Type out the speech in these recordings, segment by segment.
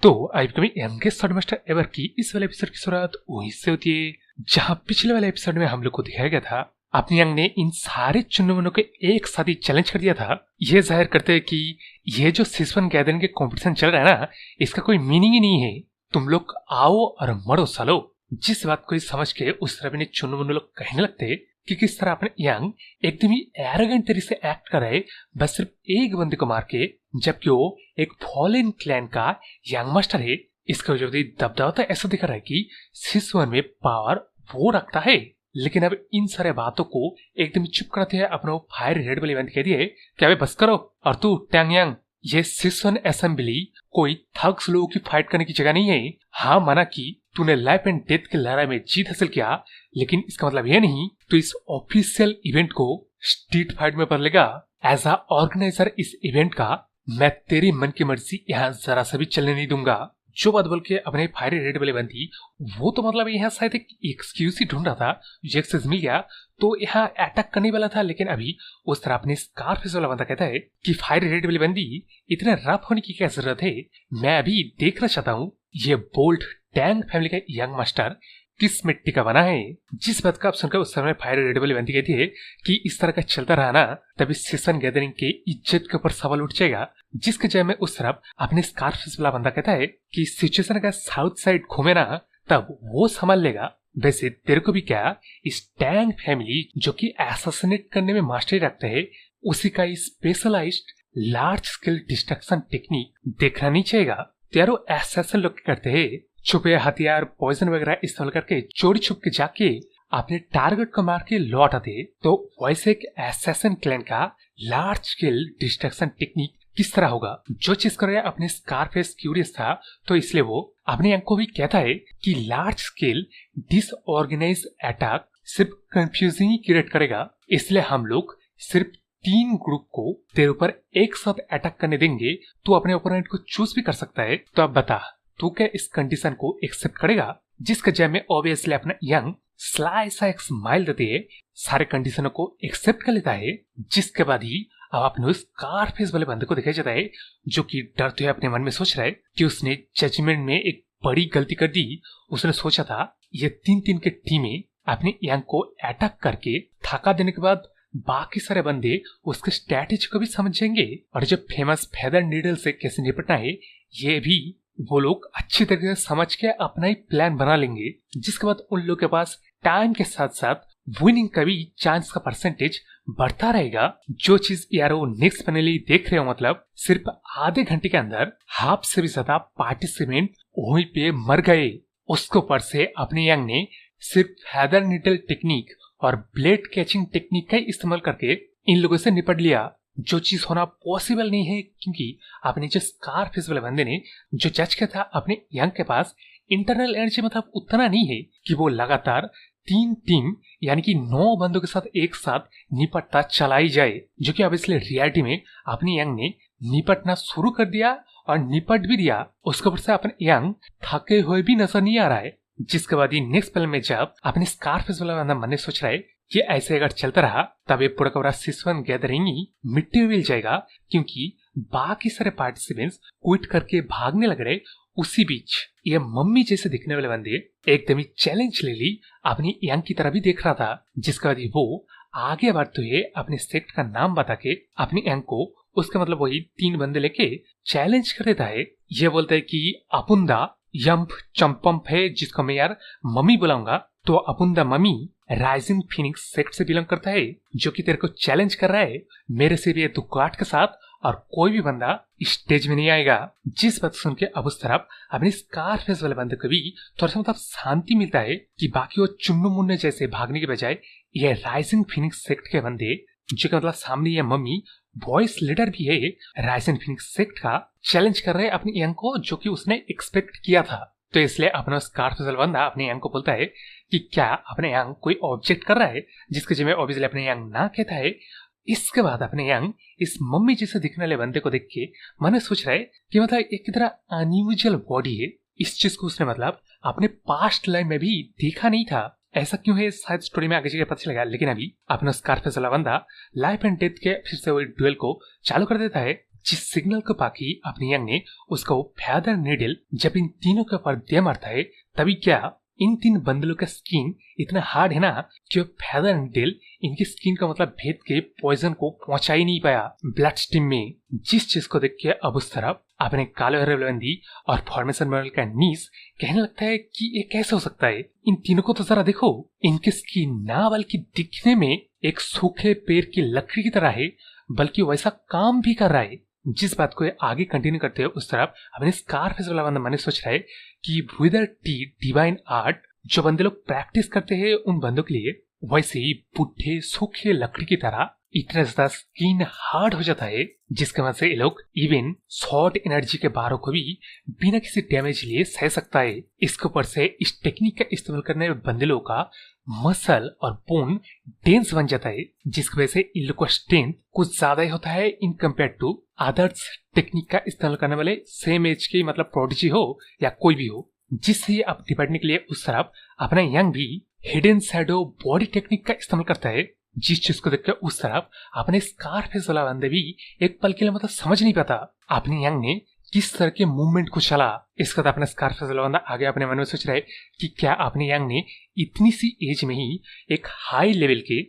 तो upcoming youngest study master ever की इस वाले एपिसोड की शुरुआत वहीं से होती है जहां पिछले वाले एपिसोड में हम लोग को दिखाया गया था अपनी यंग ने इन सारे चुन्नू मुन्नों के एक साथ ही चैलेंज कर दिया था, ये जाहिर करते हैं कि ये जो सिस्वन गैदरिंग के कंपटीशन चल रहा है ना, इसका कोई मीनिंग ही नहीं है। तुम लोग आओ और मरो सालो। जिस बात को समझ के उस तरह चुन्नू मुन्नू लोग कहने लगते कि किस तरह अपने यंग एकदम ही एरोगेंट तरीके से एक्ट कर रहे बस सिर्फ एक बंदे को मार के, जबकि वो एक फॉलन क्लैन का यंग मास्टर है। इसका वजह दबदबा तो ऐसा दिख रहा है कि सिस्वन में पावर वो रखता है। लेकिन अब इन सारे बातों को एकदम चुप कराते हैं अपना फायर रेड वाले इवेंट कह दिए कि अबे बस करो। और तू टैंग यंग, ये सिस्वन असेंबली कोई थग्स लोगों की फाइट करने की जगह नहीं है। हाँ माना कि तूने लाइफ एंड डेथ की लड़ाई में जीत हासिल किया, लेकिन इसका मतलब ये नहीं तो इस ऑफिशियल इवेंट को स्ट्रीट फाइट में बदलेगा। एज अ ऑर्गेनाइजर इस इवेंट का मैं तेरी मन की मर्जी यहाँ जरा सा भी चलने नहीं दूंगा। जो बात बोल के अपने फायर रेड वाले बंदी वो तो मतलब यहाँ शायद एक एक्सक्यूज ही ढूंढ रहा था, जो एक्सेस मिल गया तो यहाँ अटैक करने वाला था। लेकिन अभी उस तरह अपने स्कारफेस वाला बंदा कहता है कि फायर रेड वाली बंदी इतना रफ होने की क्या जरूरत है, मैं अभी देखना चाहता हूँ ये बोल्ट टैंग फैमिली का यंग मास्टर किस मिट्टी का बना है। जिस बात का आप सुनकर उस समय फायर रेड वाली बंदी कहती है कि इस तरह का चलता रहा ना तभी सिस्वन गैदरिंग के इज्जत के ऊपर सवाल उठ जाएगा। जिसके जय में उस तरफ अपने स्कारफेस वाला बंदा कहता है कि सिचुएशन का साउथ साइड घूमे ना तब वो संभाल लेगा। वैसे तेरे को भी क्या इस टैंग फैमिली जो कि एसासिनेट करने में मास्टरी रखते हैं उसी का specialised large scale destruction technique देखना नहीं चाहिए। त्यारो एसासिन लोग करते हैं छुपे हथियार पॉइजन वगैरह इस्तेमाल करके चोरी छुप के जाके अपने टारगेट को मार के लौट आते। तो वैसे एक एसासिन क्लैन का लार्ज स्केल डिस्ट्रक्शन टेक्निक किस तरह होगा, जो चीज कर रहा है अपने स्कारफेस क्यूरियस था तो इसलिए वो अपने यंग को भी कहता है कि लार्ज स्केल डिसऑर्गेनाइज अटैक सिर्फ कंफ्यूजिंग ही क्रिएट करेगा, इसलिए हम लोग सिर्फ 3 ग्रुप को तेरे ऊपर एक साथ अटैक करने देंगे। तू अपने ओपोनेंट को चूज भी कर सकता है। तो अब बता तू क्या इस कंडीशन को एक्सेप्ट करेगा? जिसका जय में ऑब्वियसली अपना यंग स्लाई सा एक स्माइल देते है, सारे कंडीशनों को एक्सेप्ट कर लेता है। जिसके बाद ही अब अपने स्कारफेस वाले बंदे को दिखाया जाता है जो कि डरते हुए अपने मन में सोच रहा है कि उसने जजमेंट में एक बड़ी गलती कर दी। उसने सोचा था ये 3-3 के टीमें अपने यंग को अटैक करके थका देने के बाद बाकी सारे बंदे उसके स्ट्रैटेजी को भी समझ जाएंगे और जो फेमस फेदर नीडल से कैसे निपटना है ये भी वो लोग अच्छी तरीके से समझ के अपना ही प्लान बना लेंगे। जिसके बाद उन लोगों के पास टाइम के साथ साथ विनिंग का भी चांस का परसेंटेज बढ़ता रहेगा। जो चीज यार वो नेक्स्ट पैनली देख रहे हो, मतलब सिर्फ आधे घंटे के अंदर हाफ से भी ज्यादा पार्टिसिपेंट वहीं पे मर गए। उसके ऊपर से अपने यंग ने सिर्फ फेदर नीडल टेक्निक और ब्लेड कैचिंग टेक्निक का इस्तेमाल करके इन लोगों से निपट लिया, जो चीज होना पॉसिबल नहीं है क्योंकि अपने जो स्कारफेस वाले बंदे ने जो जज किया था अपने यंग के पास इंटरनल एनर्जी मतलब उतना नहीं है कि वो लगातार 3 टीम यानी कि 9 बंदों के साथ एक साथ निपटता चलाई जाए, जो कि अब इसलिए रियलिटी में अपने यंग ने निपटना शुरू कर दिया और निपट भी दिया। उसके ऊपर से अपने यंग थके हुए भी नजर नहीं आ रहा है। जिसके बाद ही नेक्स्ट पल में जब अपने स्कारफेस वाला बंदा मन में सोच रहा है कि ऐसे अगर चलता रहा तब ये पूरा का पूरा सिस्वन गैदरिंग ही मिट्टी में मिल जाएगा, क्योंकि बाकी सारे पार्टिसिपेंट्स क्विट करके भागने लग रहे। उसी बीच ये मम्मी जैसे दिखने वाले बंदे एकदम ही चैलेंज ले ली अपनी यंग की तरह भी देख रहा था। जिसके बाद वो आगे बढ़ते हुए अपने सेक्ट का नाम बता के अपनी यंग को उसका मतलब वही 3 बंदे लेके चैलेंज कर देता है। ये बोलता है कि अपुंदा यम्प चंपम्प है, जिसको मैं यार मम्मी बुलाऊंगा। तो अपुंदा मम्मी राइजिंग फिनिक्स सेक्ट से बिलोंग करता है, जो कि तेरे को चैलेंज कर रहा है मेरे से भी दुकाट के साथ, और कोई भी बंदा स्टेज में नहीं आएगा। जिस बात सुन के अब उस तरफ अपने स्कारफेस वाले बंदे को भी थोड़ा सा मतलब शांति मिलता है कि बाकी वो चुन्नू मुन्ने जैसे भागने के बजाय ये राइजिंग फिनिक्स सेक्ट के बंदे, जो कि मतलब सामने ये मम्मी वॉइस लीडर भी है राइजिंग फिनिक्स सेक्ट का, चैलेंज कर रहे हैं अपने यंग को, जो कि उसने एक्सपेक्ट किया था। तो इसलिए अपना स्कारफेस वाला बंदा अपने यंग को बोलता है कि क्या अपने यंग कोई ऑब्जेक्ट कर रहा है, जिसके जिम्मे ऑब्वियसली अपने यंग ना कहता है। इसके बाद अपने यंग इस मम्मी जैसे दिखने वाले बंदे को देख के मन सोच रहा है कि मतलब एक की तरह अनयूजुअल बॉडी है। इस चीज को उसने मतलब अपने पास्ट लाइफ में भी देखा नहीं था। ऐसा क्यों है शायद स्टोरी में आगे जाके पता चलेगा। लेकिन अभी अपना स्कारफेस वाला बंदा लाइफ एंड डेथ के फिर से वो ड्यूएल को चालू कर देता है। जिस सिग्नल को पाके अपने यंग ने उसको फेदर नीडल जब इन तीनों के ऊपर दे मारता है, तभी क्या इन 3 बंदलों का स्किन इतना हार्ड है ना कि फेदर नीडल इनकी स्किन का मतलब भेद के पॉइजन को पहुंचा ही नहीं पाया ब्लड स्ट्रीम में। जिस चीज को देख के अब उस तरफ अपने काले रेवलबंदी और फॉर्मेशन मॉडल का नीस कहने लगता है कि ये कैसे हो सकता है। इन तीनों को तो जरा देखो, इनकी स्किन ना बल्कि दिखने में एक सूखे पेड़ की लकड़ी की तरह है, बल्कि वैसा काम भी कर रहा है। जिस बात को आगे कंटिन्यू करते हुए उस तरफ अपने स्कारफेस वाला बंदा मैंने सोच रहा है कि विदर टी डिवाइन आर्ट जो बंदे लोग प्रैक्टिस करते हैं उन बंदों के लिए वैसे ही बुढ़े सूखे लकड़ी की तरह इतना ज्यादा स्किन हार्ड हो जाता है, जिसके वजह से ये लोग इवन शॉर्ट एनर्जी के बारों को भी बिना किसी डैमेज लिए सह सकता है। इसके ऊपर से इस टेक्निक का इस्तेमाल करने वाले बंदे लोगों का मसल और बोन डेंस बन जाता है, जिसकी वजह से इन लोग का स्ट्रेंथ कुछ ज्यादा ही होता है in compare to others technique का इस्तेमाल करने वाले सेम एज के, मतलब प्रोडिजी हो या कोई भी हो। जिससे आप निपटने के लिए उस तरफ अपना यंग भी हिडन शैडो बॉडी टेक्निक का इस्तेमाल करता है। जिस चीज को देखकर उस तरफ अपने स्कारफेस वाला बंदे भी एक पल के लिए मतलब समझ नहीं पाता अपने यंग ने किस तरह के मूवमेंट को चला। इसके बाद अपने स्कारफेस वाला बंदा आगे अपने मन में सोच रहा है कि क्या अपने यंग ने इतनी सी एज में ही एक हाई लेवल के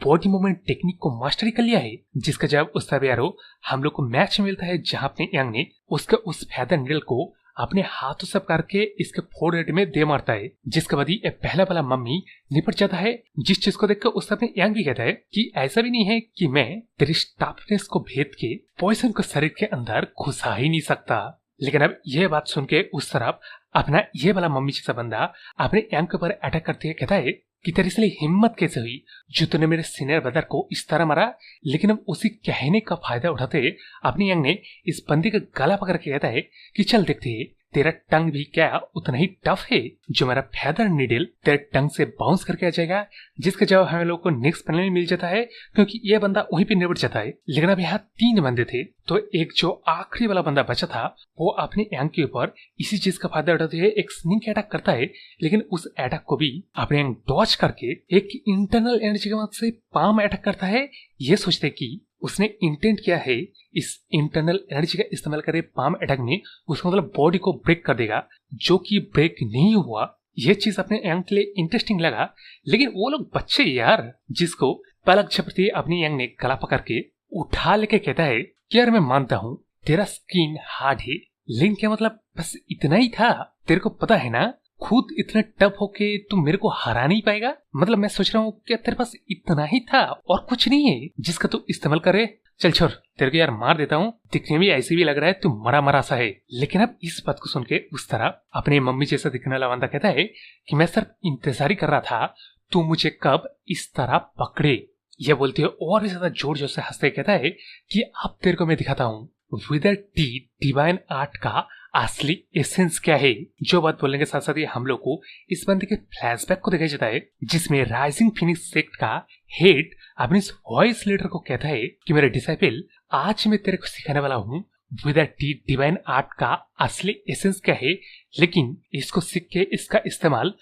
बॉडी मूवमेंट टेक्निक को मास्टरी कर लिया है। जिसका जवाब उस तरह यारो हम लोग को मैच मिलता है, जहां अपने यंग ने उसके उस फेदर नीडल को अपने हाथों से करके इसके फोरहेड में दे मारता है, जिसके बाद ये पहला वाला मम्मी निपट जाता है। जिस चीज को देखकर उस अपने यंग भी कहता है कि ऐसा भी नहीं है कि मैं तेरी स्टाफनेस को भेद के पॉइजन को शरीर के अंदर घुसा ही नहीं सकता। लेकिन अब यह बात सुन के उस तरफ अपना ये वाला मम्मी जैसा बंदा अपने यंग के ऊपर अटैक करते हुए कहता है कि तेरी इसलिए हिम्मत कैसे हुई जो तूने मेरे सीनियर ब्रदर को इस तरह मारा। लेकिन अब उसी कहने का फायदा उठाते अपने यंग ने इस बंदे का गला पकड़ के कहता है कि चल देखते हैं तेरा टंग भी क्या उतना ही टफ है जो मेरा फेदर नीडल तेरे टंग से बाउंस करके आ जाएगा। जिसका जवाब हमें लोगों को नेक्स्ट पैनल में मिल जाता है, क्योंकि यह बंदा वहीं पे निपट जाता है। लेकिन अब यहाँ 3 बंदे थे, तो एक जो आखिरी वाला बंदा बचा था वो अपने यंग के ऊपर इसी चीज का फायदा उठाते हुए एक स्निक अटैक करता है। लेकिन उस अटैक को भी अपने यंग डॉज करके एक इंटरनल एनर्जी के मदद से पाम अटैक करता है, ये सोचते कि उसने इंटेंट किया है इस इंटरनल एनर्जी का इस्तेमाल करे पाम अटैक में उसका मतलब बॉडी को ब्रेक कर देगा, जो कि ब्रेक नहीं हुआ। ये चीज अपने यंग के लिए इंटरेस्टिंग लगा। लेकिन वो लोग बच्चे यार, जिसको पलक झपकते अपने यंग ने गला पकड़ के उठा लेके कहता है कि यार मैं मानता हूँ तेरा स्किन हार्ड है, लेकिन क्या मतलब बस इतना ही था? तेरे को पता है ना खुद इतना टफ होके तू मेरे को हरा नहीं पाएगा। मतलब मैं सोच रहा हूँ क्या तेरे पास इतना ही था और कुछ नहीं है जिसका तू इस्तेमाल करे। चल छोड़, तेरे को यार मार देता हूँ, दिखने में ऐसे भी लग रहा है तू मरा मरा सा है। लेकिन अब इस बात को सुन के उस तरह अपने मम्मी जैसा दिखने वाला बंदा कहता है कि मैं सिर्फ इंतजार ही कर रहा था तू मुझे कब इस तरह पकड़े। यह बोलते हुए और भी ज्यादा जोर जोर से हंसते कहता है कि अब तेरे को मैं दिखाता हूँ विदर टी डिवाइन आर्ट का असली एसेंस क्या है। जो बात बोलने के साथ साथ ही हम लोग को इस बंदे के फ्लैशबैक को दिखाया जाता है, जिसमें राइजिंग फिनिक्स सेक्ट का हेड अपने इस वॉइस लीडर को कहता है कि मेरे डिसाइपल आज मैं तेरे को सिखाने वाला हूँ विदर टी डिवाइन आर्ट का असली एसेंस क्या है। लेकिन इसको सीख के इसका इस्तेमाल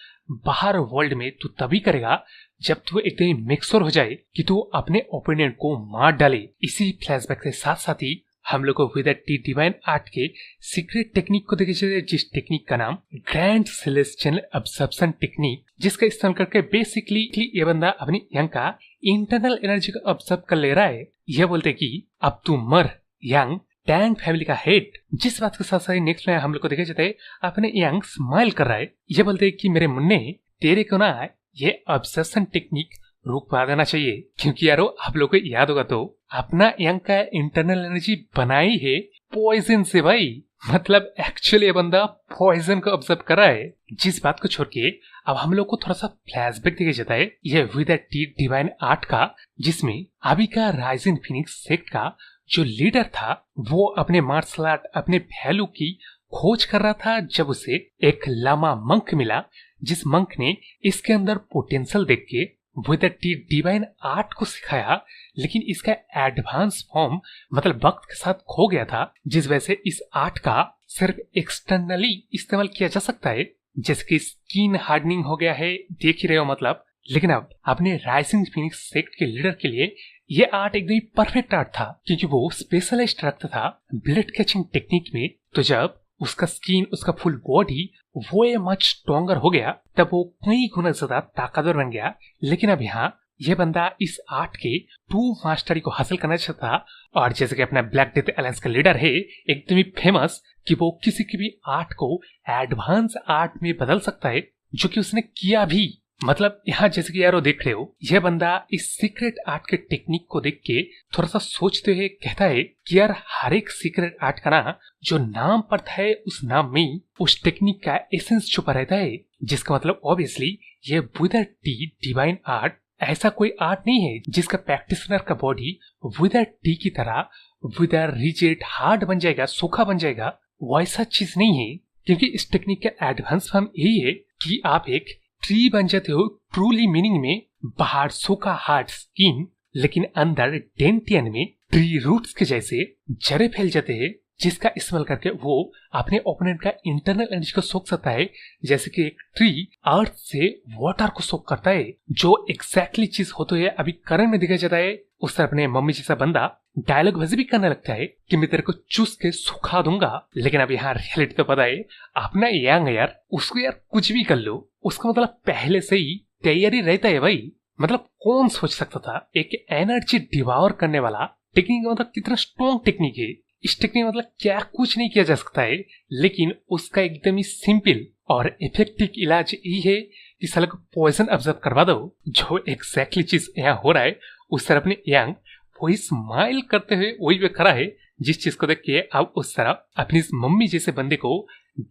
बाहर वर्ल्ड में तू तभी करेगा जब तू एकदम मेक्योर हो जाए कि तू अपने ओपोनेंट को मार डाले। इसी फ्लैशबैक के साथ साथ ही हम लोग को विदर टी डिवाइन आर्ट के सीक्रेट टेक्निक को देखिए, जिस टेक्निक का नाम ग्रैंड सेलेस्टियल अब्जॉर्प्शन टेक्निक, जिसका इस्तेमाल करके बेसिकली ये बंदा अपनी यंग का इंटरनल एनर्जी को ऑब्जर्व कर ले रहा है। यह बोलते कि अब तू मर यंग टैंग फैमिली का हेड। जिस बात के साथ साथ नेक्स्ट में हम लोग को देखा जाता है अपने यंग स्माइल कर रहा है। यह बोलते कि मेरे मुन्ने तेरे को ना ये ऑब्जर्प्शन टेक्निक रुकवा देना चाहिए, क्योंकि यारो आप लोग को याद होगा तो अपना यंग का इंटरनल एनर्जी बनाई है पॉइजन से भाई। मतलब एक्चुअली ये बंदा पॉइजन को ऑब्जर्व कर रहा है। जिस बात को छोड़ के अब हम लोग को थोड़ा सा फ्लैशबैक दिया जाता है ये विदर टी डिवाइन आर्ट का, जिसमें अभी का राइजिंग फिनिक्स सेक्ट का जो लीडर था वो अपने मार्शल आर्ट अपने वैल्यू की खोज कर रहा था, जब उसे एक लामा मंक मिला, जिस मंक ने इसके अंदर पोटेंशियल देख के विदर टी डिवाइन आर्ट को सिखाया। लेकिन इसका एडवांस फॉर्म मतलब वक्त के साथ खो गया था, जिस वजह से इस आर्ट का सिर्फ एक्सटर्नली इस्तेमाल किया जा सकता है। जैसे कि स्किन हार्डनिंग हो गया है, देख ही रहे हो, मतलब लेकिन अब अपने राइजिंग फीनिक्स सेक्ट के लीडर के लिए ये आर्ट एकदम परफेक्ट आर्ट था, क्योंकि वो स्पेशलाइज्ड रखता था ब्लड कैचिंग टेक्निक में। तो जब उसका स्किन, उसका फुल बॉडी वो ये मच स्ट्रॉन्गर हो गया, तब वो कई गुना ज्यादा ताकतवर बन गया। लेकिन अब यहाँ ये बंदा इस आर्ट के ट्रू मास्टरी को हासिल करना चाहता, और जैसे कि अपना ब्लैक डेथ अलायंस का लीडर है एकदम ही फेमस कि वो किसी की भी आर्ट को एडवांस आर्ट में बदल सकता है, जो कि उसने किया भी। मतलब यहाँ जैसे कि यारो देख रहे हो, यह बंदा इस सीक्रेट आर्ट के टेक्निक को देख के थोड़ा सा सोचते हुए कहता है कि यार हर एक सीक्रेट आर्ट का ना जो नाम पड़ता है उस नाम में उस टेक्निक का एसेंस छुपा रहता है, जिसका मतलब ऑब्वियसली ये विद टी डिवाइन आर्ट ऐसा कोई आर्ट नहीं है जिसका प्रैक्टिशनर का बॉडी विद टी की तरह विद रिजिड हार्ड बन जाएगा, सूखा बन जाएगा। वैसा चीज नहीं है, क्योंकि इस टेक्निक का एडवांस फॉर्म यही है कि आप एक ट्री बन जाते हो ट्रूली मीनिंग में, बाहर सूखा हार्ड स्किन लेकिन अंदर डेंटियन में ट्री रूट्स के जैसे जड़े फैल जाते हैं, जिसका इस्तेमाल करके वो अपने ओपोनेंट का इंटरनल एनर्जी को सोख सकता है, जैसे कि एक ट्री अर्थ से वाटर को सोख करता है। जो एग्जैक्टली चीज होते हुए अभी करंट में दिखाई जाता है, उस तरह अपने मम्मी जैसा बंदा डायलॉग वैसे भी करने लगता है कि मैं तेरे को चूस के सुखा दूंगा। लेकिन अब यहाँ रियलिटी तो पता है, अपना यंग यार उसको यार कुछ भी कर लो, उसका मतलब पहले से ही तैयारी रहता है भाई। मतलब कौन सोच सकता था एक एनर्जी डिवावर करने वाला टेक्निक मतलब कितना स्ट्रॉन्ग टेक्निक है। इस टेक्निक मतलब क्या कुछ नहीं किया जा सकता है, लेकिन उसका एकदम ही सिंपल और इफेक्टिव इलाज यही है कि साले को पॉइजन ऑब्जर्व करवा दो। जो एग्जैक्टली चीज यहाँ हो रहा है उस तरह अपने यंग वही स्माइल करते हुए वही पे खड़ा है, जिस चीज को देख के आप उस तरह अपनी इस मम्मी जैसे बंदे को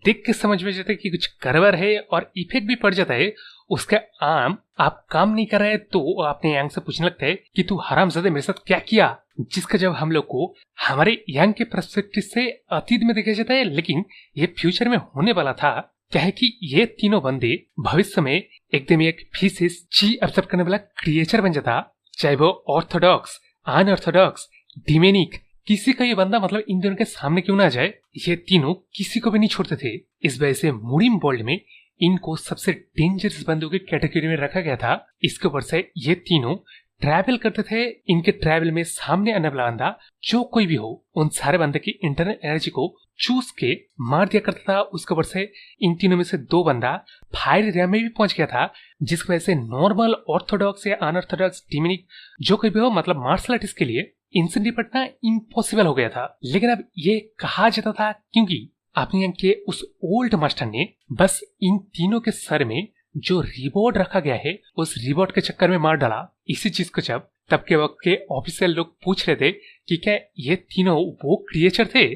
देख के समझ में जाता है कि कुछ गड़बड़ है और इफेक्ट भी पड़ जाता है। उसका आम आप काम नहीं कर रहे तो अपने यंग से पूछने लगता है कि तू हरामजादे मेरे साथ क्या किया, जिसका जब हम लोग को हमारे यंग के पर्सपेक्टिव से अतीत में देखा जाता है, लेकिन ये फ्यूचर में होने वाला था। क्या है कि ये तीनों बंदे भविष्य में एकदम एक फीसिस ची ऑब्जर्व करने वाला क्रिएचर बन जाता, चाहे वो ऑर्थोडॉक्स, अनऑर्थोडॉक्स, डिमेनिक, किसी का ये बंदा मतलब इन दोनों के सामने क्यों ना जाए, ये तीनों किसी को भी नहीं छोड़ते थे। इस वजह से मुरिम वर्ल्ड में इनको सबसे डेंजरस बंदों की कैटेगरी में रखा गया था। इसके ऊपर से ये तीनों ट्रैवल करते थे। इनके ट्रैवल में सामने आने वाला बंदा जो कोई भी हो, उन सारे बंदे की इंटरनल एनर्जी को चूस के मार दिया करता था। उसके ऊपर से इन तीनों में से दो बंदा फायर रियम में भी पहुंच गया था, जिसकी वजह से नॉर्मल ऑर्थोडॉक्स या अनऑर्थोडॉक्स डिमिनिक जो कोई भी हो मतलब मार्शल आर्टिस्ट के लिए इनसे निपटना इम्पॉसिबल हो गया था। लेकिन अब ये कहा जाता था क्योंकि अपने यहाँ के उस ओल्ड मास्टर ने बस इन तीनों के सर में जो रिवॉर्ड रखा गया है उस रिवॉर्ड के चक्कर में मार डाला। इसी चीज को जब तब के वक्त के ऑफिशियल लोग पूछ रहे थे कि क्या ये तीनों वो क्रिएचर थे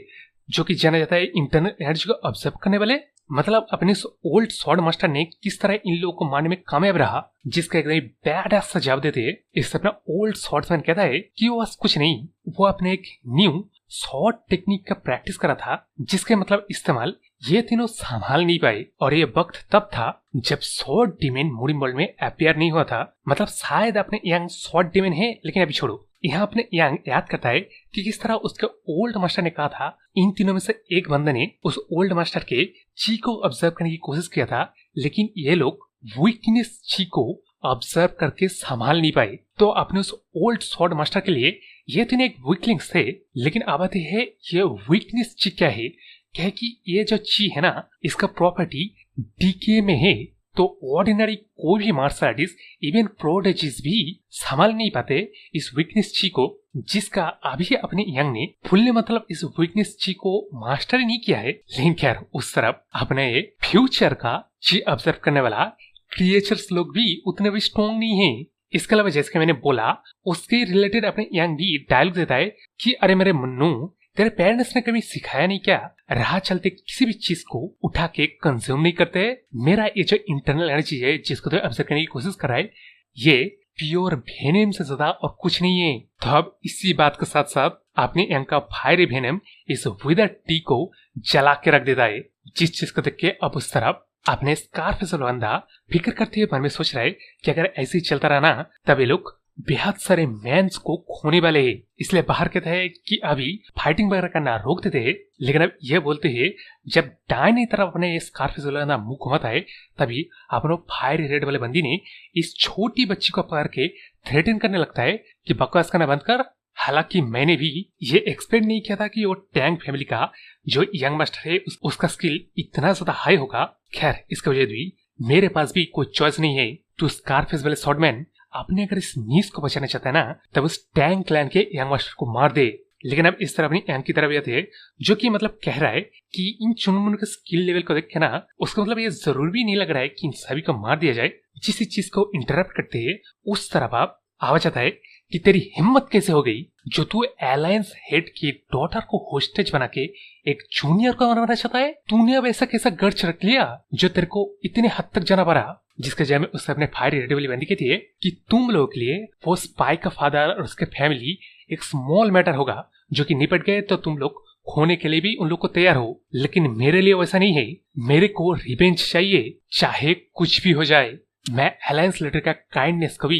जो कि जाना जाता है इंटरनल एनर्जी को ऑब्जर्व करने वाले, मतलब अपने ओल्ड स्वॉर्ड मास्टर ने किस तरह इन लोगों को मारने में कामयाब रहा, जिसका एकदम बैड सा जवाब देते हैं। इससे अपना ओल्ड स्वॉर्ड्समैन कहता है कि वो बस कुछ नहीं, वो अपने एक न्यू शॉर्ट टेक्निक का प्रैक्टिस करा था, जिसके मतलब इस्तेमाल ये तीनों संभाल नहीं पाए। और ये वक्त तब था जब शॉर्ट डिमेन मुरिम वर्ल्ड में अपियर नहीं हुआ था। मतलब शायद अपने यंग शॉर्ट डिमेन है, लेकिन अभी छोड़ो। यहाँ अपने यंग याद करता है कि किस तरह उसके ओल्ड मास्टर ने कहा था इन तीनों में से एक बंदे ने उस ओल्ड मास्टर के ची को ऑब्जर्व करने की कोशिश किया था, लेकिन ये लोग वीकनेस ची को ऑब्जर्व करके संभाल नहीं पाए। तो अपने उस ओल्ड स्वॉर्ड मास्टर के लिए ये तीन एक वीकलिंग्स थे। लेकिन अब आते हैं ये वीकनेस ची क्या है। क्या है कि ये जो ची है ना, इसका प्रॉपर्टी डीके में है। तो ऑर्डिनरी कोई भी मार्शल आर्टिस्ट, इवन प्रोडिजीज भी संभाल नहीं पाते इस वीकनेस ची को, जिसका अभी अपने यंग ने फुल्ले मतलब इस वीकनेस ची को मास्टर ही नहीं किया है। लेकिन खैर उस तरफ अपने फ्यूचर का ची ऑब्जर्व करने वाला क्रिएचर्स लोग भी उतने भी स्ट्रॉन्ग नहीं है। इसके अलावा जैसे मैंने बोला उसके रिलेटेड अपने यंग भी डायलॉग देता है कि अरे मेरे मुन्नू, तेरे पेरेंट्स ने कभी सिखाया नहीं क्या, राह चलते किसी भी चीज को उठा के कंज्यूम नहीं करते। मेरा ये जो इंटरनल एनर्जी है जिसको तो ऑब्जर्व करने की कोशिश कर रहा है, ये प्योर वेनम से ज्यादा और कुछ नहीं है। तो अब इसी बात के साथ साथ अपने यंग का फायरी वेनम इस विदर टी को जला के रख देता है, जिस चीज को देख के अब उस तरफ अपने स्कारफेस बंदा फिक्र करते हुए मन में सोच रहा है कि अगर ऐसे ही चलता रहा ना, तब ये लोग बेहद सारे मैंस को खोने वाले है, इसलिए बाहर कहता है कि अभी फाइटिंग वगैरह करना रोक देते हैं। लेकिन अब यह बोलते हैं जब दाहिनी तरफ अपने स्कारफेस वाला मुंह घुमाता है तभी अपनो फायर रेड वाले बंदी ने इस छोटी बच्ची को पकड़ के थ्रेटन करने लगता है कि बकवास करना बंद कर। हालांकि मैंने भी ये एक्सपेक्ट नहीं किया था कि वो टैंक फैमिली का जो यंग मास्टर है उसका स्किल इतना ज्यादा हाई होगा। खैर इसके वजह भी मेरे पास भी कोई चॉइस नहीं है। तो स्कारफेस वाले शॉटमैन अपने अगर इस नीस को बचाना चाहता है ना तब उस टैंक क्लैन के यंग मास्टर को मार दे। लेकिन अब इस तरह अपनी यंग की तरफ आते हैं जो कि मतलब कह रहा है कि इन चुनमुन के स्किल लेवल को देख के ना उसका मतलब ये जरूर भी नहीं लग रहा है कि इन सभी को मार दिया जाए। जिस चीज को इंटरप्ट करते हैं उस तरफ आप आवाज आता है कि तेरी हिम्मत कैसे हो गई जो तू अलायंस हेड की डॉटर को होस्टेज बना के एक जूनियर को बनाना चाहता है। तूने अब ऐसा कैसा गर्ज रख लिया जो तेरे को इतने हद तक जाना पड़ा। जिसके जय में उसने अपने फायर रेड वाली बंदी कहती है कि तुम लोगों के लिए वो स्पाई का फादर और उसके फैमिली एक स्मॉल मैटर होगा जो कि निपट गए तो तुम लोग खोने के लिए भी उन लोग को तैयार हो। लेकिन मेरे लिए वैसा नहीं है, मेरे को रिवेंज चाहिए चाहे कुछ भी हो जाए। मैं अलायंस लीडर का काइंडनेस को भी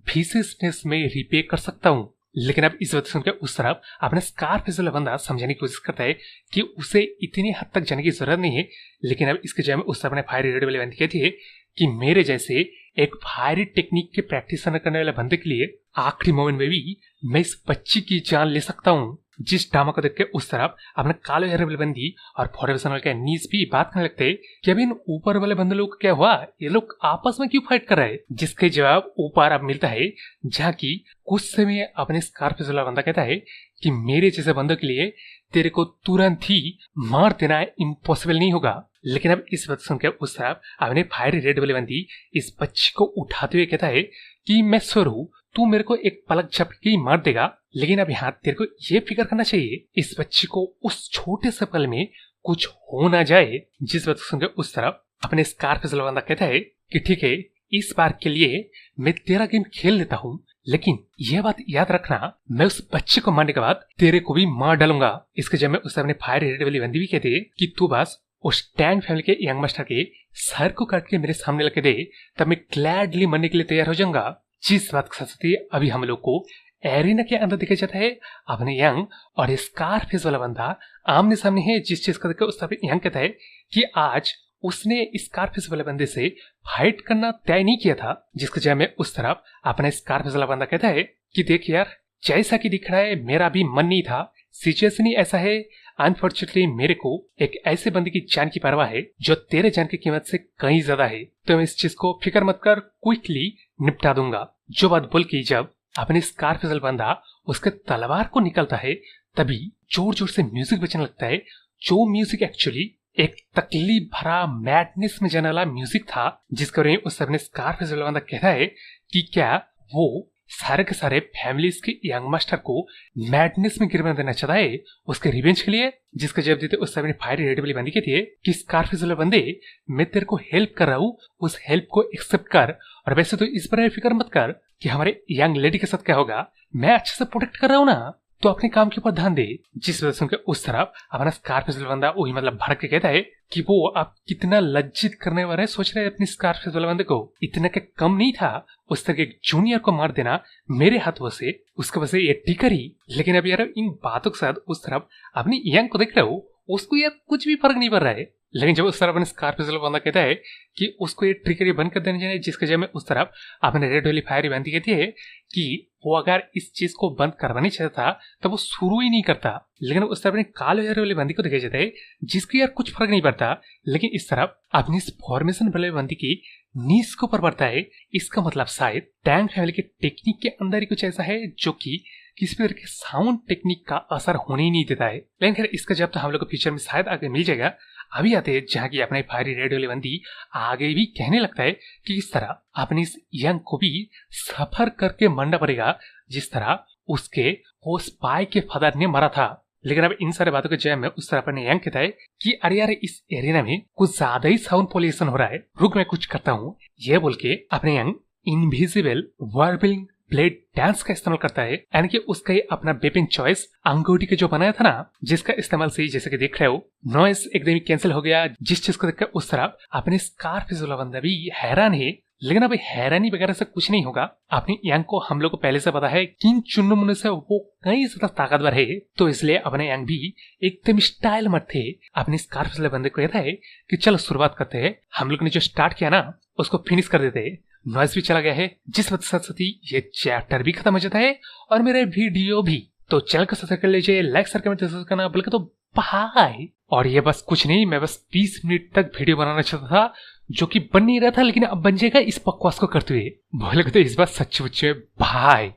विशेषनेस में रिपे कर सकता हूँ। लेकिन अब इस वक्त सुनकर उस तरफ अपने स्कारफेस वाला बंदा समझाने की कोशिश करता है कि उसे इतनी हद तक जाने की जरूरत नहीं है। लेकिन अब इसके जय में उस तरफ अपने फायर रेड वाले बंदी कहती है कि मेरे जैसे एक फायरी टेक्निक के प्रैक्टिस करने वाले बंदे के लिए आखिरी मोमेंट में भी मैं इस बच्ची की जान ले सकता हूँ। जिस ड्रामा को देख के उस तरफ अपने काले हेयर वाले बंदी और फॉरेस्ट वाले नीस भी बात करने लगते कि अभी इन ऊपर वाले बंदे लोग क्या हुआ, ये लोग आपस में क्यों फाइट कर रहे हैं। जिसके जवाब ऊपर अब मिलता है जहाँ की कुछ समय अपने स्कारफेस वाला बंदा कहता है कि मेरे जैसे बंदों के लिए तेरे को तुरंत ही मार देना इम्पॉसिबल नहीं होगा। लेकिन अब इस वक्त सुनकर उस तरफ अपने फायर रेड वाले बंदी इस बच्ची को उठाते हुए कहता है कि मैं श्योर हूँ तू मेरे को एक पलक झपकी मार देगा। लेकिन अब यहाँ तेरे को ये फिक्र करना चाहिए इस बच्ची को उस छोटे से पल में कुछ हो ना जाए। जिस वक्त सुनकर उस तरफ अपने स्कारफेस वाला बंदा कहता है कि ठीक है इस बार के लिए मैं तेरा गेम खेल लेता हूँ, लेकिन यह बात याद रखना मैं उस बच्चे को मारने के बाद तेरे को भी मार डालूंगा। इसके जब मैं उससे अपने फायर रेड वाली बंदी भी कहते है कि तू बस उस टैंक फैमिली के यंग मास्टर के सर को काट के मेरे सामने लगे दे तब मैं ग्लैडली मरने के लिए तैयार हो जाऊंगा। जिस बात के साथ अभी हम लोग को एरिना के अंदर देखा जाता है अपने यंग और स्कारफेस वाला बंदा आमने सामने है। जिस चीज को देखकर उस तरफ यंग कहता है कि आज उसने स्कारफेस वाले बंदे से फाइट करना तय नहीं किया था। जिसके जय में उस तरफ अपना स्कारफेस वाला बंदा कहता है कि देख यार जैसा कि दिख रहा है मेरा भी मन नहीं था, सिचुएशन ही ऐसा है। अनफॉर्चुनेटली मेरे को एक ऐसे बंदे की जान की परवाह है जो तेरे जान की कीमत से कहीं ज्यादा है, तो मैं इस चीज को फिक्र मत कर, क्विकली निपटा दूंगा। जो बात बोल के जब अपने स्कारफेस वाला बंदा उसके तलवार को निकलता है तभी जोर जोर से म्यूजिक बजने लगता है। जो म्यूजिक एक्चुअली एक तकलीफ भरा मैडनेस में जाने वाला म्यूजिक था। जिसके बारे में उस अपने स्कारफेस वाला बंदा कहता है कि क्या वो सारे के सारे फैमिलीज के यंग मास्टर को मैडनेस में गिरने देना चाहता है उसके रिवेंज के लिए। जिसका जवाब देते उस समय फायर रेड वाली बंदी कहती है कि स्कारफेस वाले बंदे मैं तेरे को हेल्प कर रहा हूँ, उस हेल्प को एक्सेप्ट कर। और वैसे तो इस पर फिक्र मत कर कि हमारे यंग लेडी के साथ क्या होगा, मैं अच्छे से प्रोटेक्ट कर रहा हूँ ना, तो अपने काम के ऊपर ध्यान दे। जिस वजह से उनके उस तरफ अपना स्कारफेस वाला बंदा वही मतलब भड़क के कहता है कि वो अब कितना लज्जित करने वाला है। सोच रहे अपनी स्कारफेस वाले बंदे को इतना के कम नहीं था उस तरह के एक जूनियर को मार देना मेरे हाथों से, उसके वजह से ये टिकर ही। लेकिन अब यार इन बातों के साथ उस तरफ अपनी यंग को देख रहे हो उसको यार कुछ भी फर्क नहीं पड़ रहा है। लेकिन जब उस तरफ अपने स्कारफेस वाला बंदा कहता है कि उसको ये ट्रिकरी बंद कर देना चाहिए, जिसके जगह में उस तरफ अपने रेड वाली फायर बंदी कहती है कि वो अगर इस चीज को बंद करना नहीं चाहता था तब वो शुरू ही नहीं करता। लेकिन उस तरफ अपने काले हेयर वाली बंदी को देखा जाता है जिसकी यार कुछ फर्क नहीं पड़ता, लेकिन इस तरफ अपनी इस फॉर्मेशन वाले बंदी की नीस को ऊपर बढ़ता है। इसका मतलब शायद टैंक फैमिली के टेक्निक के अंदर ही कुछ ऐसा है जो कि किसी भी तरह के साउंड टेक्निक का असर होने ही नहीं देता है। लेकिन खैर इसका जवाब तो हम लोग को फ्यूचर में शायद आगे मिल जाएगा। अभी आते हैं जहाँ की अपने फायरी रेड वाली बंदी आगे भी कहने लगता है कि इस तरह अपने इस यंग को भी सफर करके मरना पड़ेगा जिस तरह उसके वो स्पाई के फादर ने मरा था। लेकिन अब इन सारे बातों के जय में उस तरह अपने यंग कहता है कि अरे यार इस एरिना में कुछ ज्यादा ही साउंड पोल्यूशन हो रहा है, रुक मैं कुछ करता हूँ। ये बोल के अपने यंग इनविजिबल वर्बिंग ब्लेड डांस का इस्तेमाल करता है, यानी कि उसका ये अपना वेपन चॉइस अंगूठी के जो बनाया था ना, जिसका इस्तेमाल से जैसे कि देख रहे हो नॉइस एकदम ही कैंसिल हो गया। जिस चीज को देखकर उस तरफ अपने स्कारफेस वाला बंदा भी हैरान है लेकिन अभी हैरानी वगैरह से कुछ नहीं होगा। अपनी यांग को हम लोग को पहले से पता है कि इन चुन्नू मुन्नू से वो कई ज्यादा ताकतवर है, तो इसलिए अपने यांग भी एकदम स्टाइल मत थे अपनी स्कार्फ से बंदे को कहता है कि चलो शुरुआत करते हैं, हम लोग ने जो स्टार्ट किया ना उसको फिनिश कर देते हैं। नॉइस भी चला गया है, जिस वक्त साथ साथ ही ये चैप्टर भी खत्म हो जाता है और मेरा वीडियो भी। तो चैनल को सब्सक्राइब कर लीजिए, लाइक शेयर कमेंट करना, बल्कि तो बाय। और ये बस कुछ नहीं, मैं बस 20 मिनट तक वीडियो बनाना चाहता था जो कि बन नहीं रहा था, लेकिन अब बन जाएगा इस बकवास को करते हुए। बोले तो इस बार सच्ची बाय।